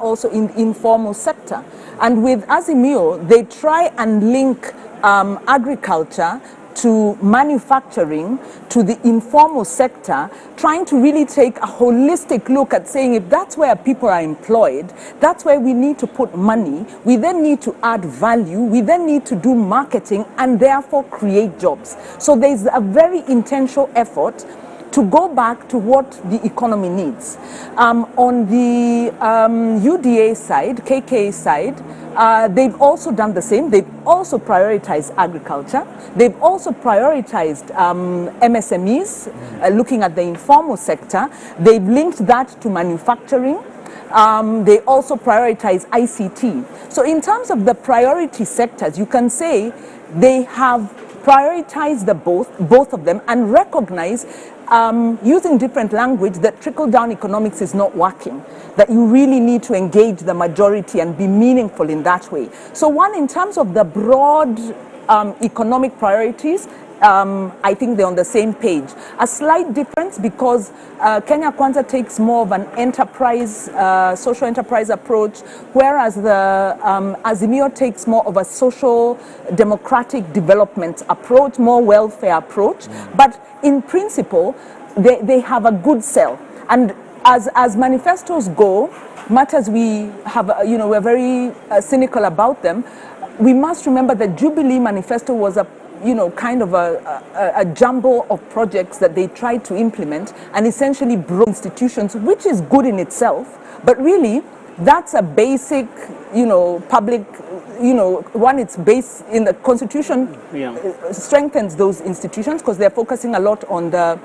also in the informal sector. And with Azimio, they try and link agriculture to manufacturing, to the informal sector, trying to really take a holistic look at saying if that's where people are employed, that's where we need to put money, we then need to add value, we then need to do marketing and therefore create jobs. So there's a very intentional effort to go back to what the economy needs. On the UDA side, KK side, they've also done the same. They've also prioritized agriculture. They've also prioritized MSMEs, looking at the informal sector. They've linked that to manufacturing. They also prioritize ICT. So in terms of the priority sectors, you can say they have prioritized both of them and recognize, using different language, that trickle-down economics is not working, that you really need to engage the majority and be meaningful in that way. So one, in terms of the broad economic priorities, I think they're on the same page. A slight difference because Kenya Kwanza takes more of an enterprise, social enterprise approach, whereas the Azimio takes more of a social democratic development approach, more welfare approach. But in principle, they have a good sell. And as manifestos go, much as we have, we're very cynical about them, we must remember that Jubilee Manifesto was a kind of a jumble of projects that they tried to implement and essentially broke institutions, which is good in itself. But really, that's a basic, public, one, it's based in the Constitution, strengthens those institutions because they're focusing a lot on the